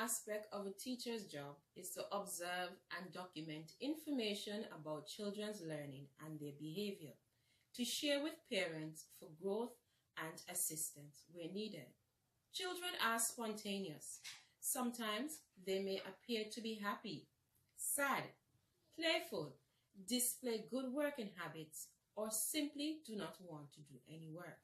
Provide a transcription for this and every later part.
aspect of a teacher's job is to observe and document information about children's learning and their behavior, to share with parents for growth and assistance where needed. Children are spontaneous. Sometimes they may appear to be happy, sad, playful, display good working habits, or simply do not want to do any work.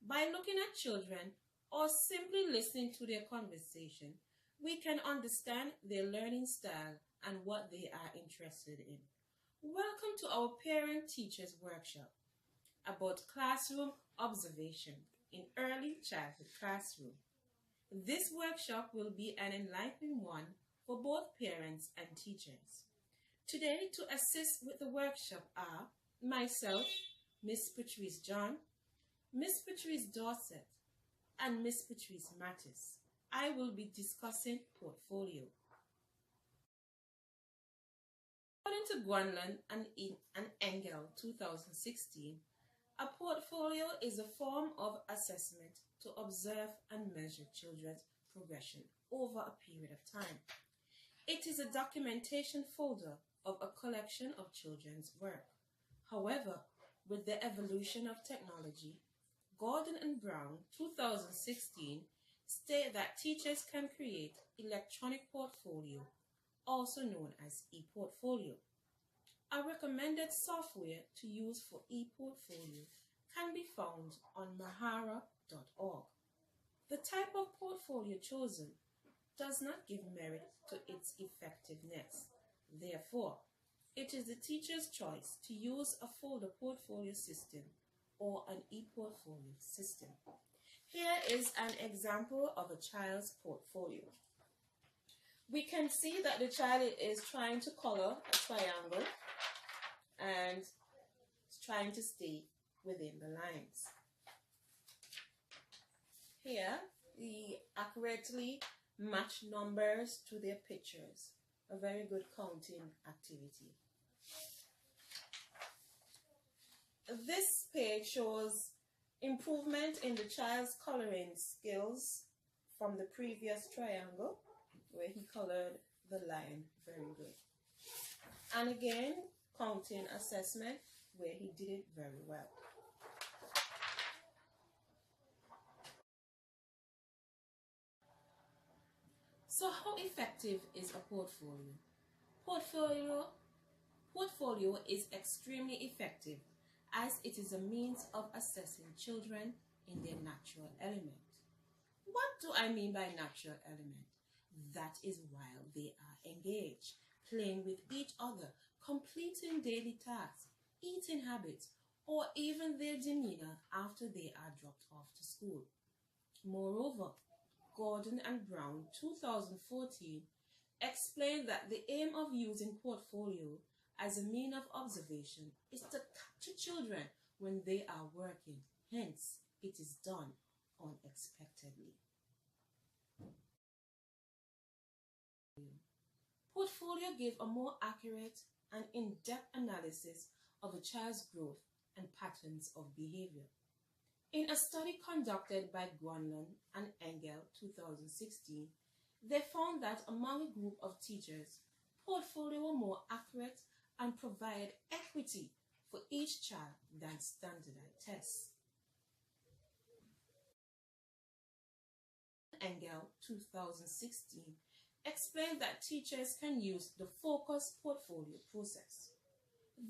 By looking at children or simply listening to their conversation, we can understand their learning style and what they are interested in. Welcome to our parent-teachers workshop about classroom observation in early childhood classroom. This workshop will be an enlightening one for both parents and teachers. Today, to assist with the workshop are myself, Miss Patrice John, Miss Patrice Dorsette, and Miss Patrice Mattis. I will be discussing portfolio. According to Guanlan and Engel 2016, a portfolio is a form of assessment to observe and measure children's progression over a period of time. It is a documentation folder of a collection of children's work. However, with the evolution of technology, Gordon and Brown 2016 state that teachers can create electronic portfolio, also known as e-portfolio. A recommended software to use for e-portfolio can be found on mahara.org. The type of portfolio chosen does not give merit to its effectiveness. Therefore, it is the teacher's choice to use a folder portfolio system or an e-portfolio system. Here is an example of a child's portfolio. We can see that the child is trying to color a triangle and is trying to stay within the lines. Here, we accurately match numbers to their pictures. A very good counting activity. This page shows improvement in the child's coloring skills from the previous triangle, where he colored the line very good. And again, counting assessment, where he did it very well. So how effective is a portfolio? Portfolio is extremely effective as it is a means of assessing children in their natural element. What do I mean by natural element? That is while they are engaged, playing with each other, completing daily tasks, eating habits, or even their demeanor after they are dropped off to school. Moreover, Gordon and Brown 2014 explained that the aim of using portfolio as a means of observation is to capture children when they are working. Hence, it is done unexpectedly. Portfolio gives a more accurate and in-depth analysis of a child's growth and patterns of behavior. In a study conducted by Guanlan and Engel 2016, they found that among a group of teachers, portfolio were more accurate and provide equity for each child than standardized tests. Engel 2016 explained that teachers can use the focused portfolio process.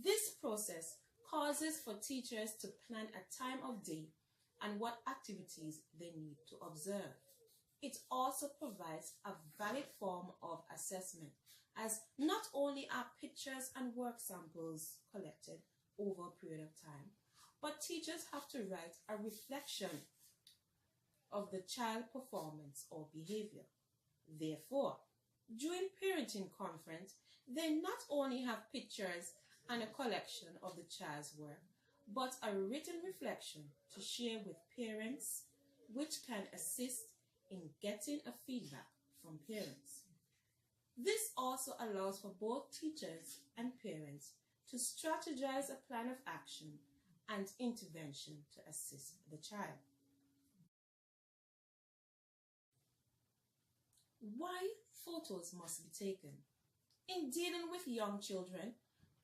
This process causes for teachers to plan a time of day and what activities they need to observe. It also provides a valid form of assessment, as not only are pictures and work samples collected over a period of time, but teachers have to write a reflection of the child performance or behavior. Therefore, during parenting conference, they not only have pictures and a collection of the child's work, but a written reflection to share with parents, which can assist in getting a feedback from parents. This also allows for both teachers and parents to strategize a plan of action and intervention to assist the child. Why photos must be taken? In dealing with young children,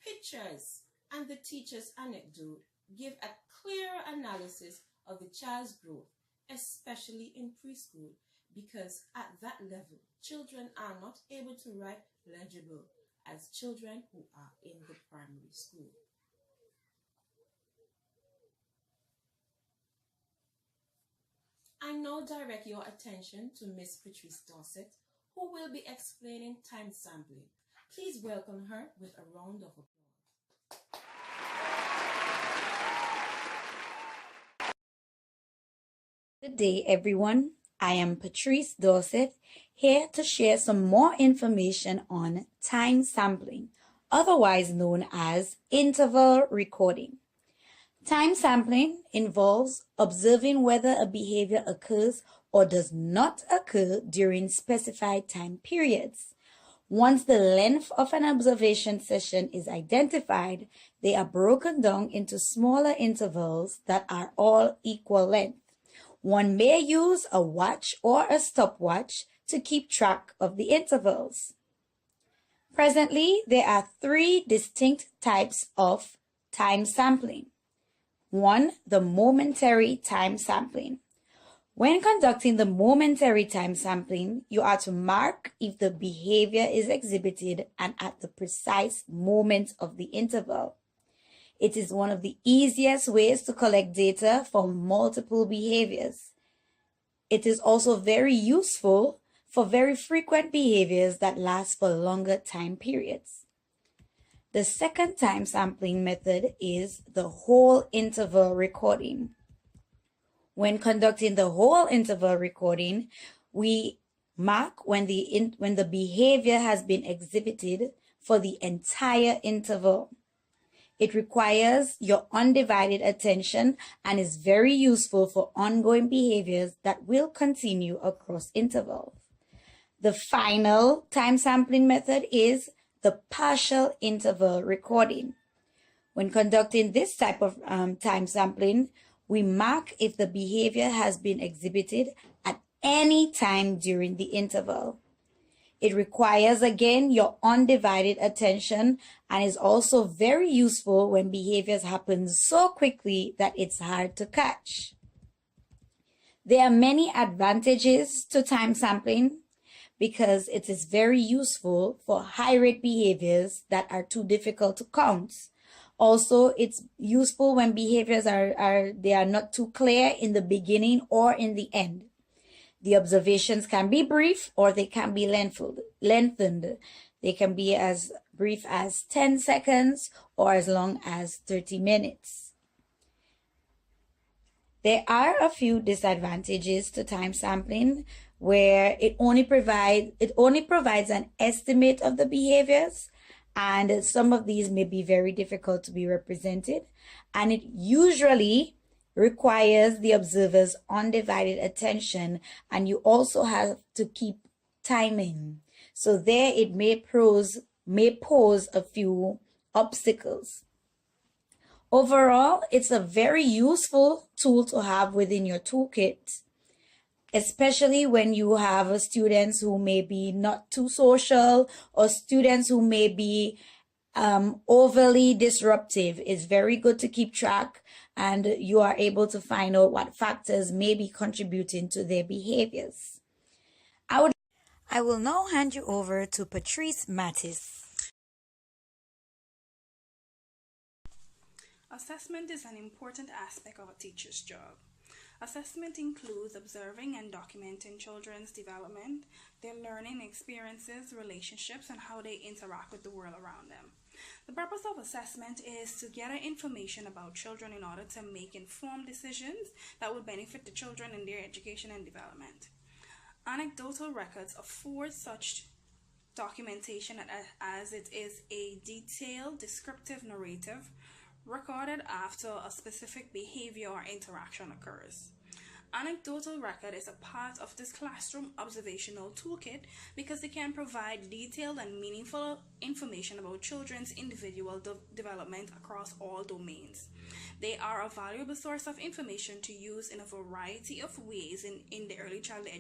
pictures and the teacher's anecdote give a clear analysis of the child's growth, especially in preschool, because at that level, children are not able to write legible as children who are in the primary school. I now direct your attention to Miss Patrice Dorsette, who will be explaining time sampling. Please welcome her with a round of applause. Good day, everyone. I am Patrice Dorsette, here to share some more information on time sampling, otherwise known as interval recording. Time sampling involves observing whether a behavior occurs or does not occur during specified time periods. Once the length of an observation session is identified, they are broken down into smaller intervals that are all equal length. One may use a watch or a stopwatch to keep track of the intervals. Presently, there are three distinct types of time sampling. 1. The momentary time sampling. When conducting the momentary time sampling, you are to mark if the behavior is exhibited and at the precise moment of the interval. It is one of the easiest ways to collect data for multiple behaviors. It is also very useful for very frequent behaviors that last for longer time periods. The second time sampling method is the whole interval recording. When conducting the whole interval recording, we mark when the behavior has been exhibited for the entire interval. It requires your undivided attention and is very useful for ongoing behaviors that will continue across intervals. The final time sampling method is the partial interval recording. When conducting this type of time sampling, we mark if the behavior has been exhibited at any time during the interval. It requires, again, your undivided attention and is also very useful when behaviors happen so quickly that it's hard to catch. There are many advantages to time sampling because it is very useful for high-rate behaviors that are too difficult to count. Also, it's useful when behaviors are not too clear in the beginning or in the end. The observations can be brief or they can be lengthened. They can be as brief as 10 seconds or as long as 30 minutes. There are a few disadvantages to time sampling where it only provides an estimate of the behaviors, and some of these may be very difficult to be represented, and it usually requires the observer's undivided attention, and you also have to keep timing. So there it may pose a few obstacles. Overall, it's a very useful tool to have within your toolkit, especially when you have students who may be not too social or students who may be overly disruptive. It's very good to keep track, and you are able to find out what factors may be contributing to their behaviors. I will now hand you over to Patrice Mattis. Assessment is an important aspect of a teacher's job. Assessment includes observing and documenting children's development, their learning experiences, relationships, and how they interact with the world around them. The purpose of assessment is to gather information about children in order to make informed decisions that will benefit the children in their education and development. Anecdotal records afford such documentation as it is a detailed, descriptive narrative recorded after a specific behavior or interaction occurs. Anecdotal record is a part of this classroom observational toolkit because it can provide detailed and meaningful information about children's individual development across all domains. They are a valuable source of information to use in a variety of ways in the early childhood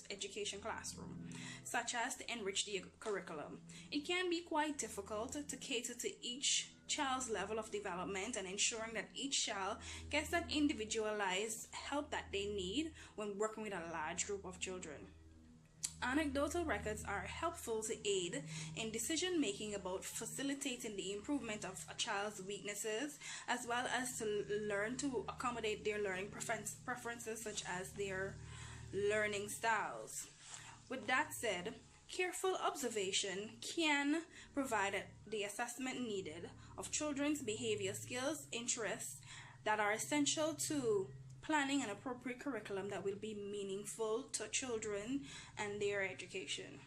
education classroom, such as to enrich the curriculum. It can be quite difficult to cater to each child's level of development and ensuring that each child gets that individualized help that they need when working with a large group of children. Anecdotal records are helpful to aid in decision making about facilitating the improvement of a child's weaknesses, as well as to learn to accommodate their learning preferences, such as their learning styles. With that said, careful observation can provide the assessment needed of children's behavior skills, interests that are essential to planning an appropriate curriculum that will be meaningful to children and their education.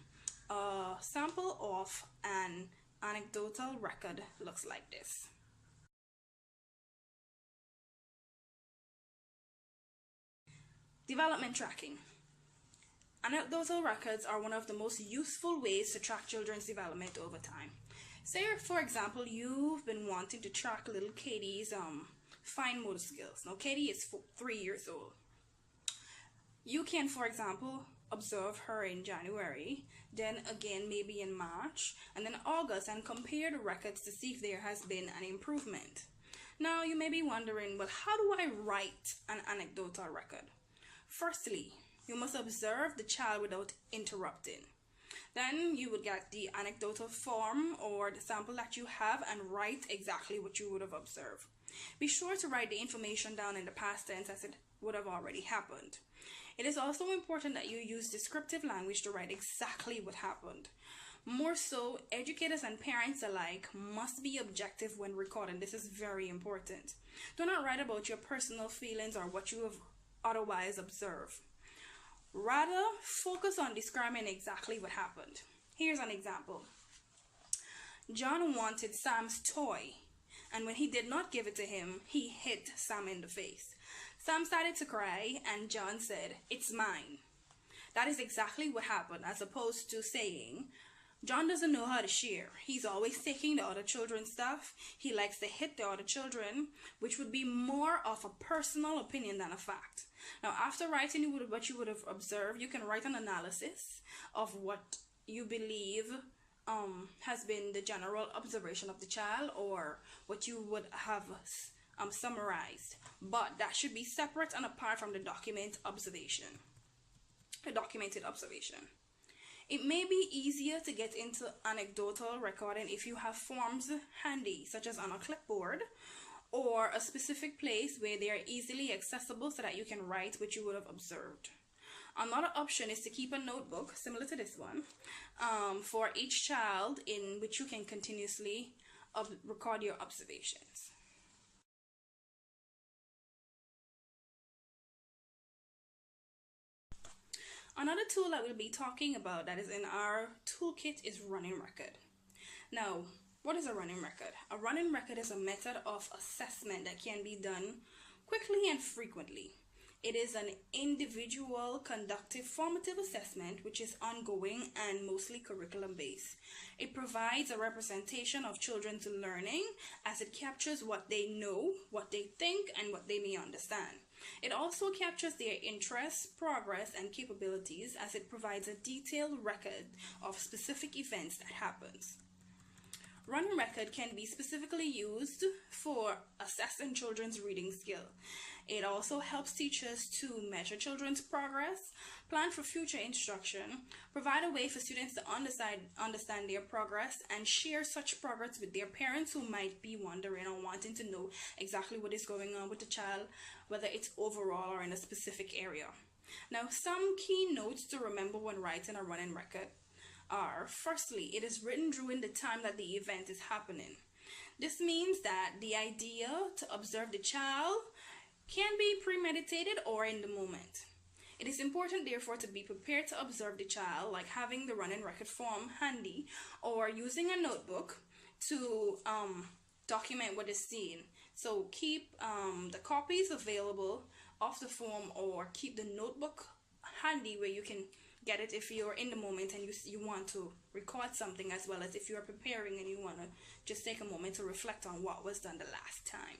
A sample of an anecdotal record looks like this. Development tracking. Anecdotal records are one of the most useful ways to track children's development over time. Say, for example, you've been wanting to track little Katie's fine motor skills. Now, Katie is 3 years old. You can, for example, observe her in January, then again maybe in March, and then August, and compare the records to see if there has been an improvement. Now, you may be wondering, well, how do I write an anecdotal record? Firstly, you must observe the child without interrupting. Then you would get the anecdotal form or the sample that you have and write exactly what you would have observed. Be sure to write the information down in the past tense as it would have already happened. It is also important that you use descriptive language to write exactly what happened. More so, educators and parents alike must be objective when recording. This is very important. Do not write about your personal feelings or what you have otherwise observed. Rather, focus on describing exactly what happened. Here's an example. John wanted Sam's toy, and when he did not give it to him, he hit Sam in the face. Sam started to cry, and John said, "It's mine." That is exactly what happened, as opposed to saying, John doesn't know how to share. He's always taking the other children's stuff. He likes to hit the other children, which would be more of a personal opinion than a fact. Now, after writing what you would have observed, you can write an analysis of what you believe has been the general observation of the child, or what you would have summarized. But that should be separate and apart from the documented observation. It may be easier to get into anecdotal recording if you have forms handy, such as on a clipboard, or a specific place where they are easily accessible so that you can write what you would have observed. Another option is to keep a notebook, similar to this one, for each child, in which you can continuously record your observations. Another tool that we'll be talking about that is in our toolkit is running record. Now, what is a running record? A running record is a method of assessment that can be done quickly and frequently. It is an individual conductive formative assessment which is ongoing and mostly curriculum based. It provides a representation of children's learning as it captures what they know, what they think, and what they may understand. It also captures their interests, progress, and capabilities as it provides a detailed record of specific events that happens. Running record can be specifically used for assessing children's reading skill. It also helps teachers to measure children's progress, plan for future instruction, provide a way for students to understand their progress, and share such progress with their parents who might be wondering or wanting to know exactly what is going on with the child, whether it's overall or in a specific area. Now, some key notes to remember when writing a running record are, firstly, it is written during the time that the event is happening. This means that the idea to observe the child can be premeditated or in the moment. It is important, therefore, to be prepared to observe the child, like having the running record form handy or using a notebook to document what is seen. So keep the copies available of the form, or keep the notebook handy where you can get it if you're in the moment and you want to record something, as well as if you're preparing and you want to just take a moment to reflect on what was done the last time.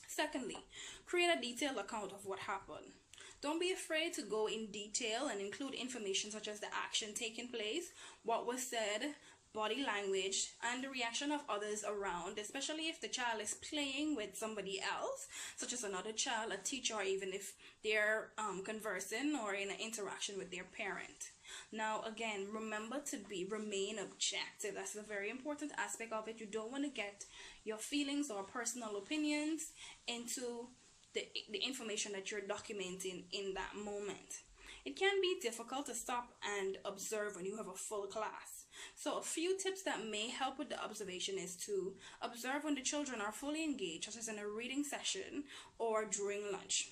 Secondly, create a detailed account of what happened. Don't be afraid to go in detail and include information such as the action taking place, what was said, body language, and the reaction of others around, especially if the child is playing with somebody else, such as another child, a teacher, or even if they're conversing or in an interaction with their parent. Now, again, remember to remain objective. That's a very important aspect of it. You don't want to get your feelings or personal opinions into the information that you're documenting in that moment. It can be difficult to stop and observe when you have a full class. So a few tips that may help with the observation is to observe when the children are fully engaged, such as in a reading session or during lunch.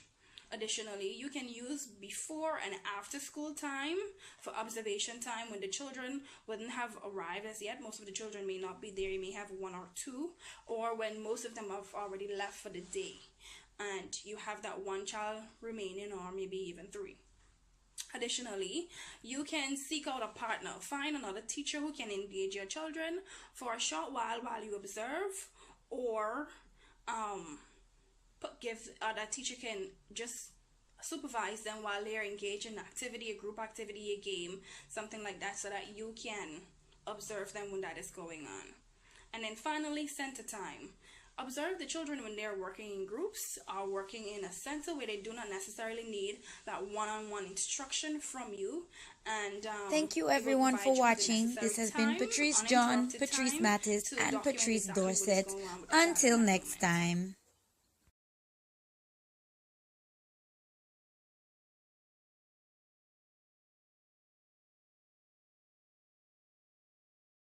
Additionally, you can use before and after school time for observation time when the children wouldn't have arrived as yet. Most of the children may not be there. You may have one or two, or when most of them have already left for the day and you have that one child remaining, or maybe even three. Additionally, you can seek out a partner. Find another teacher who can engage your children for a short while you observe, or that teacher can just supervise them while they're engaged in an activity, a group activity, a game, something like that, so that you can observe them when that is going on. And then finally, center time. Observe the children when they're working in groups or working in a center where they do not necessarily need that one-on-one instruction from you. And thank you everyone for watching. This has been Patrice John, Patrice Mattis, and Patrice Dorsette. Until next time.